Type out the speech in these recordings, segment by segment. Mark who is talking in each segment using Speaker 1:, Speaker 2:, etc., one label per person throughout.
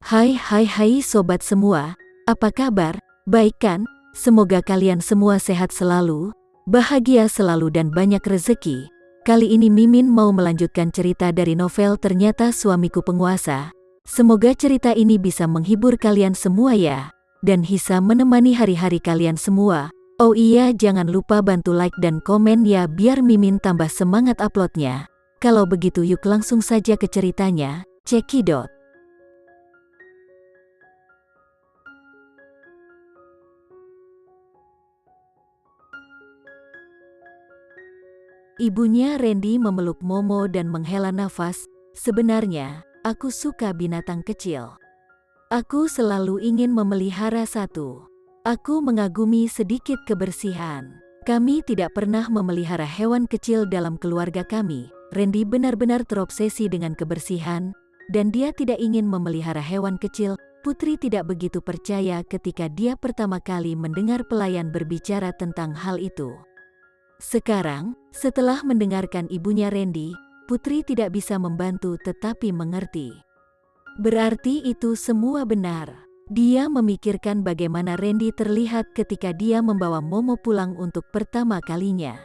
Speaker 1: Hai sobat semua, apa kabar? Baik kan? Semoga kalian semua sehat selalu, bahagia selalu dan banyak rezeki. Kali ini Mimin mau melanjutkan cerita dari novel Ternyata Suamiku Penguasa. Semoga cerita ini bisa menghibur kalian semua ya, dan bisa menemani hari-hari kalian semua. Oh iya, jangan lupa bantu like dan komen ya biar Mimin tambah semangat uploadnya. Kalau begitu yuk langsung saja ke ceritanya, cekidot. Ibunya Randy memeluk Momo dan menghela nafas. Sebenarnya, aku suka binatang kecil. Aku selalu ingin memelihara satu. Aku mengagumi sedikit kebersihan. Kami tidak pernah memelihara hewan kecil dalam keluarga kami. Randy benar-benar terobsesi dengan kebersihan, dan dia tidak ingin memelihara hewan kecil. Putri tidak begitu percaya ketika dia pertama kali mendengar pelayan berbicara tentang hal itu. Sekarang, setelah mendengarkan ibunya Randy, Putri tidak bisa membantu tetapi mengerti. Berarti itu semua benar. Dia memikirkan bagaimana Randy terlihat ketika dia membawa Momo pulang untuk pertama kalinya.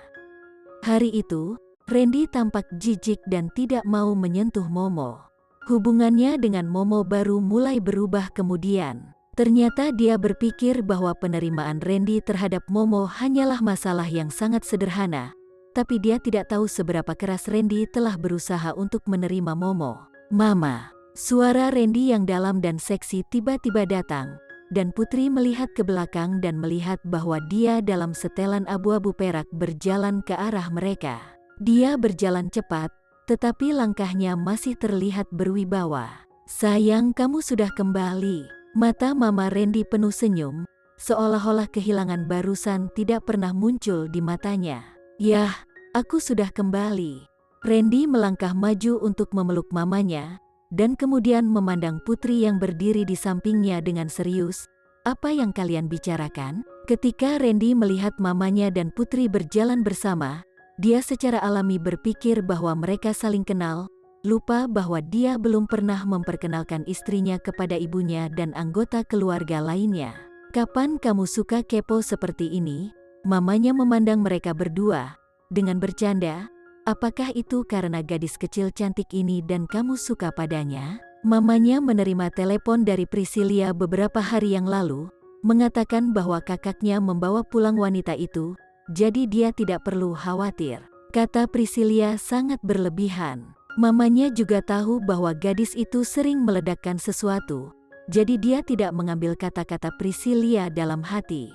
Speaker 1: Hari itu, Randy tampak jijik dan tidak mau menyentuh Momo. Hubungannya dengan Momo baru mulai berubah kemudian. Ternyata dia berpikir bahwa penerimaan Randy terhadap Momo hanyalah masalah yang sangat sederhana. Tapi dia tidak tahu seberapa keras Randy telah berusaha untuk menerima Momo. "Mama." Suara Randy yang dalam dan seksi tiba-tiba datang. Dan Putri melihat ke belakang dan melihat bahwa dia dalam setelan abu-abu perak berjalan ke arah mereka. Dia berjalan cepat, tetapi langkahnya masih terlihat berwibawa. "Sayang, kamu sudah kembali." Mata Mama Randy penuh senyum, seolah-olah kehilangan barusan tidak pernah muncul di matanya. "Yah, aku sudah kembali." Randy melangkah maju untuk memeluk mamanya, dan kemudian memandang Putri yang berdiri di sampingnya dengan serius. "Apa yang kalian bicarakan?" Ketika Randy melihat mamanya dan Putri berjalan bersama, dia secara alami berpikir bahwa mereka saling kenal. Lupa bahwa dia belum pernah memperkenalkan istrinya kepada ibunya dan anggota keluarga lainnya. "Kapan kamu suka kepo seperti ini?" Mamanya memandang mereka berdua dengan bercanda. "Apakah itu karena gadis kecil cantik ini dan kamu suka padanya?" Mamanya menerima telepon dari Priscilia beberapa hari yang lalu, mengatakan bahwa kakaknya membawa pulang wanita itu, jadi dia tidak perlu khawatir. Kata Priscilia sangat berlebihan. Mamanya juga tahu bahwa gadis itu sering meledakkan sesuatu, jadi dia tidak mengambil kata-kata Priscilia dalam hati.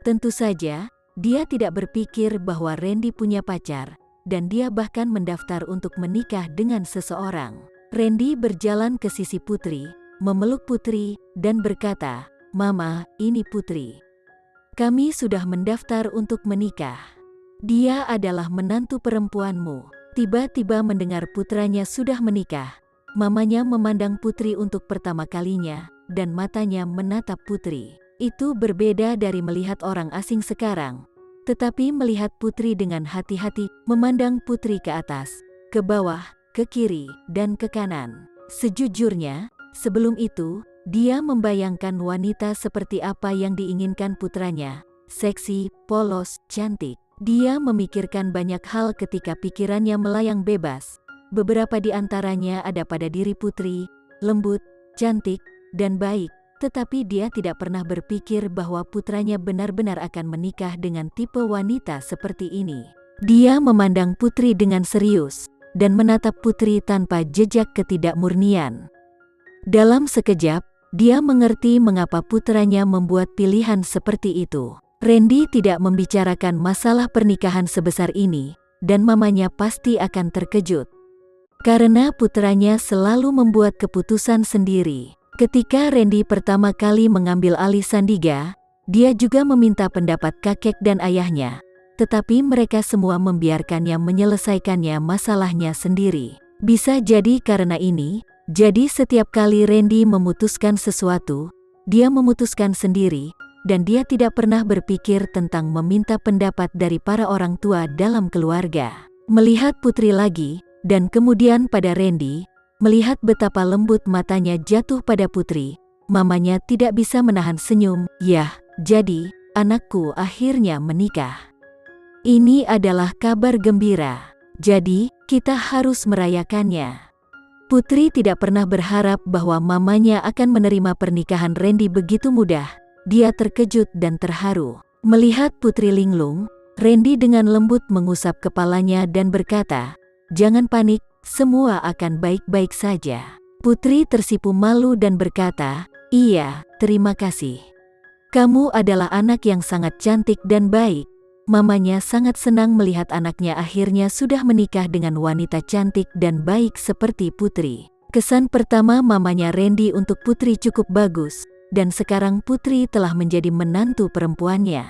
Speaker 1: Tentu saja, dia tidak berpikir bahwa Randy punya pacar, dan dia bahkan mendaftar untuk menikah dengan seseorang. Randy berjalan ke sisi Putri, memeluk Putri, dan berkata, "Mama, ini Putri. Kami sudah mendaftar untuk menikah. Dia adalah menantu perempuanmu." Tiba-tiba mendengar putranya sudah menikah, mamanya memandang Putri untuk pertama kalinya, dan matanya menatap Putri. Itu berbeda dari melihat orang asing sekarang. Tetapi melihat Putri dengan hati-hati, memandang Putri ke atas, ke bawah, ke kiri, dan ke kanan. Sejujurnya, sebelum itu, dia membayangkan wanita seperti apa yang diinginkan putranya. Seksi, polos, cantik. Dia memikirkan banyak hal ketika pikirannya melayang bebas. Beberapa di antaranya ada pada diri Putri, lembut, cantik, dan baik. Tetapi dia tidak pernah berpikir bahwa putranya benar-benar akan menikah dengan tipe wanita seperti ini. Dia memandang Putri dengan serius, dan menatap Putri tanpa jejak ketidakmurnian. Dalam sekejap, dia mengerti mengapa putranya membuat pilihan seperti itu. Randy tidak membicarakan masalah pernikahan sebesar ini, dan mamanya pasti akan terkejut. Karena putranya selalu membuat keputusan sendiri. Ketika Randy pertama kali mengambil alih Sandiga, dia juga meminta pendapat kakek dan ayahnya, tetapi mereka semua membiarkannya menyelesaikannya masalahnya sendiri. Bisa jadi karena ini, jadi setiap kali Randy memutuskan sesuatu, dia memutuskan sendiri, dan dia tidak pernah berpikir tentang meminta pendapat dari para orang tua dalam keluarga. Melihat Putri lagi, dan kemudian pada Randy, Melihat betapa lembut matanya jatuh pada Putri, mamanya tidak bisa menahan senyum. Yah, jadi, anakku akhirnya menikah. Ini adalah kabar gembira. Jadi, kita harus merayakannya. Putri tidak pernah berharap bahwa mamanya akan menerima pernikahan Randy begitu mudah. Dia terkejut dan terharu. Melihat Putri linglung, Randy dengan lembut mengusap kepalanya dan berkata, "Jangan panik, semua akan baik-baik saja." Putri tersipu malu dan berkata, "Iya, terima kasih. Kamu adalah anak yang sangat cantik dan baik." Mamanya sangat senang melihat anaknya akhirnya sudah menikah dengan wanita cantik dan baik seperti Putri. Kesan pertama mamanya Randy untuk Putri cukup bagus, dan sekarang Putri telah menjadi menantu perempuannya.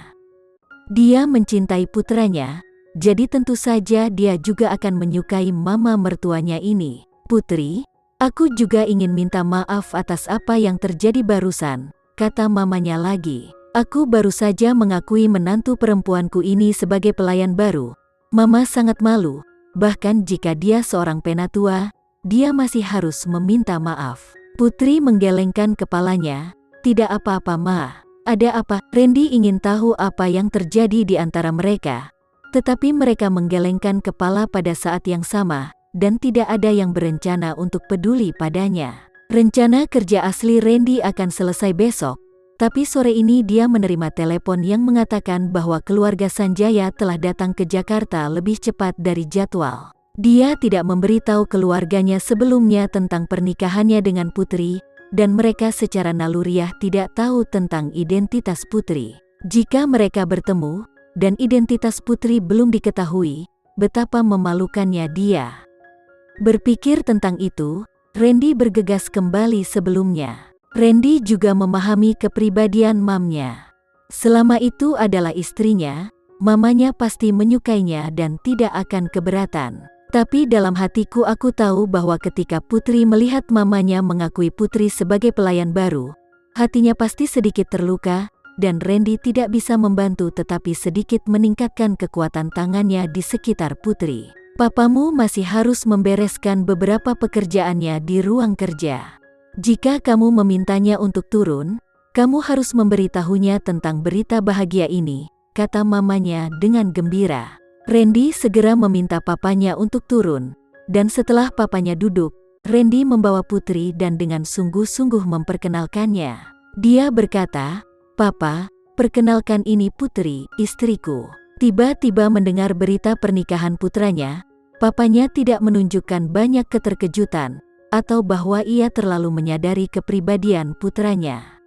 Speaker 1: Dia mencintai putranya, jadi tentu saja dia juga akan menyukai mama mertuanya ini. "Putri, aku juga ingin minta maaf atas apa yang terjadi barusan," kata mamanya lagi. "Aku baru saja mengakui menantu perempuanku ini sebagai pelayan baru. Mama sangat malu, bahkan jika dia seorang penatua, dia masih harus meminta maaf." Putri menggelengkan kepalanya. "Tidak apa-apa, Ma. Ada apa?" Randy ingin tahu apa yang terjadi di antara mereka. Tetapi mereka menggelengkan kepala pada saat yang sama, dan tidak ada yang berencana untuk peduli padanya. Rencana kerja asli Randy akan selesai besok. Tapi sore ini dia menerima telepon yang mengatakan bahwa keluarga Sanjaya telah datang ke Jakarta lebih cepat dari jadwal. Dia tidak memberitahu keluarganya sebelumnya tentang pernikahannya dengan Putri, dan mereka secara naluriah tidak tahu tentang identitas Putri. Jika mereka bertemu, dan identitas Putri belum diketahui, betapa memalukannya dia. Berpikir tentang itu, Randy bergegas kembali sebelumnya. Randy juga memahami kepribadian mamnya. Selama itu adalah istrinya, mamanya pasti menyukainya dan tidak akan keberatan. Tapi dalam hatiku aku tahu bahwa ketika Putri melihat mamanya mengakui Putri sebagai pelayan baru, hatinya pasti sedikit terluka, dan Randy tidak bisa membantu tetapi sedikit meningkatkan kekuatan tangannya di sekitar Putri. "Papamu masih harus membereskan beberapa pekerjaannya di ruang kerja. Jika kamu memintanya untuk turun, kamu harus memberitahunya tentang berita bahagia ini," kata mamanya dengan gembira. Randy segera meminta papanya untuk turun, dan setelah papanya duduk, Randy membawa Putri dan dengan sungguh-sungguh memperkenalkannya. Dia berkata, "Papa, perkenalkan ini Putri, istriku." Tiba-tiba mendengar berita pernikahan putranya, papanya tidak menunjukkan banyak keterkejutan, atau bahwa ia terlalu menyadari kepribadian putranya.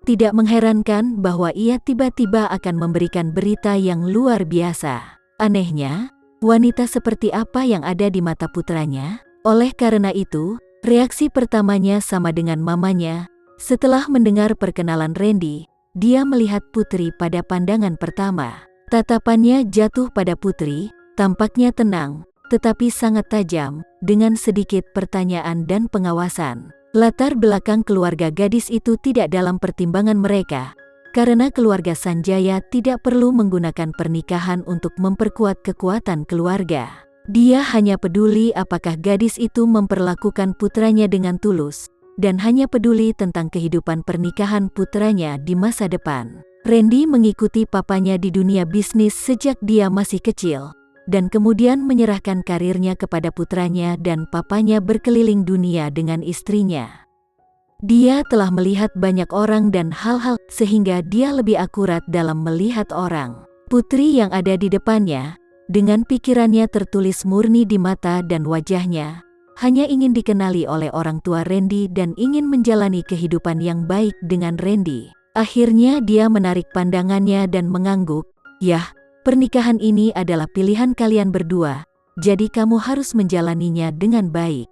Speaker 1: Tidak mengherankan bahwa ia tiba-tiba akan memberikan berita yang luar biasa. Anehnya, wanita seperti apa yang ada di mata putranya? Oleh karena itu, reaksi pertamanya sama dengan mamanya. Setelah mendengar perkenalan Randy, dia melihat Putri pada pandangan pertama. Tatapannya jatuh pada Putri, tampaknya tenang, tetapi sangat tajam, dengan sedikit pertanyaan dan pengawasan. Latar belakang keluarga gadis itu tidak dalam pertimbangan mereka, karena keluarga Sanjaya tidak perlu menggunakan pernikahan untuk memperkuat kekuatan keluarga. Dia hanya peduli apakah gadis itu memperlakukan putranya dengan tulus, dan hanya peduli tentang kehidupan pernikahan putranya di masa depan. Randy mengikuti papanya di dunia bisnis sejak dia masih kecil, dan kemudian menyerahkan karirnya kepada putranya dan papanya berkeliling dunia dengan istrinya. Dia telah melihat banyak orang dan hal-hal sehingga dia lebih akurat dalam melihat orang. Putri yang ada di depannya, dengan pikirannya tertulis murni di mata dan wajahnya, hanya ingin dikenali oleh orang tua Randy dan ingin menjalani kehidupan yang baik dengan Randy. Akhirnya dia menarik pandangannya dan mengangguk, "Yah, pernikahan ini adalah pilihan kalian berdua, jadi kamu harus menjalaninya dengan baik.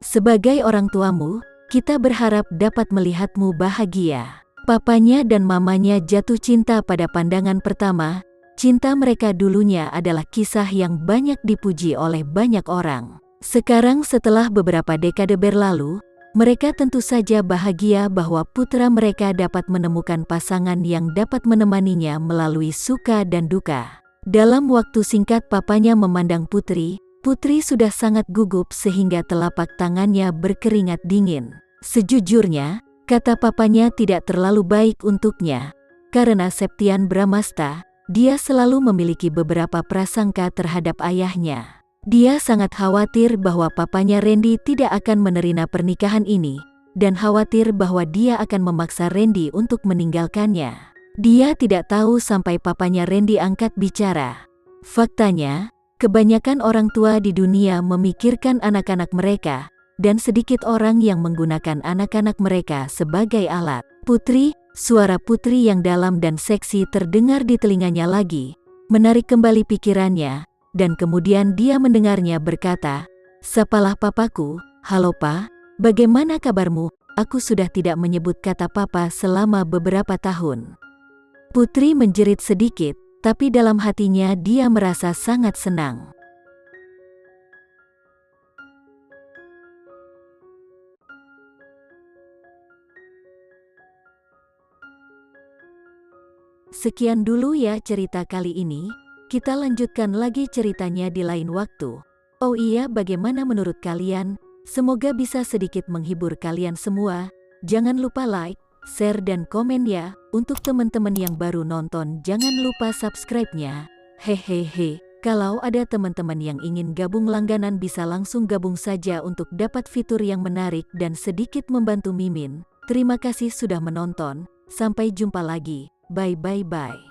Speaker 1: Sebagai orang tuamu, kita berharap dapat melihatmu bahagia." Papanya dan mamanya jatuh cinta pada pandangan pertama. Cinta mereka dulunya adalah kisah yang banyak dipuji oleh banyak orang. Sekarang setelah beberapa dekade berlalu, mereka tentu saja bahagia bahwa putra mereka dapat menemukan pasangan yang dapat menemaninya melalui suka dan duka. Dalam waktu singkat papanya memandang Putri Putri sudah sangat gugup sehingga telapak tangannya berkeringat dingin. Sejujurnya, kata papanya tidak terlalu baik untuknya. Karena Septian Bramasta, dia selalu memiliki beberapa prasangka terhadap ayahnya. Dia sangat khawatir bahwa papanya Randy tidak akan menerima pernikahan ini, dan khawatir bahwa dia akan memaksa Randy untuk meninggalkannya. Dia tidak tahu sampai papanya Randy angkat bicara. Faktanya, kebanyakan orang tua di dunia memikirkan anak-anak mereka, dan sedikit orang yang menggunakan anak-anak mereka sebagai alat. Putri, suara Putri yang dalam dan seksi terdengar di telinganya lagi, menarik kembali pikirannya, dan kemudian dia mendengarnya berkata, "Sapalah papaku, halo Pa. Bagaimana kabarmu? Aku sudah tidak menyebut kata papa selama beberapa tahun." Putri menjerit sedikit, tapi dalam hatinya dia merasa sangat senang. Sekian dulu ya cerita kali ini, kita lanjutkan lagi ceritanya di lain waktu. Oh iya, bagaimana menurut kalian? Semoga bisa sedikit menghibur kalian semua. Jangan lupa like, share dan komen ya. Untuk teman-teman yang baru nonton jangan lupa subscribe-nya. Hehehe. Kalau ada teman-teman yang ingin gabung langganan bisa langsung gabung saja untuk dapat fitur yang menarik dan sedikit membantu Mimin. Terima kasih sudah menonton. Sampai jumpa lagi. Bye bye bye.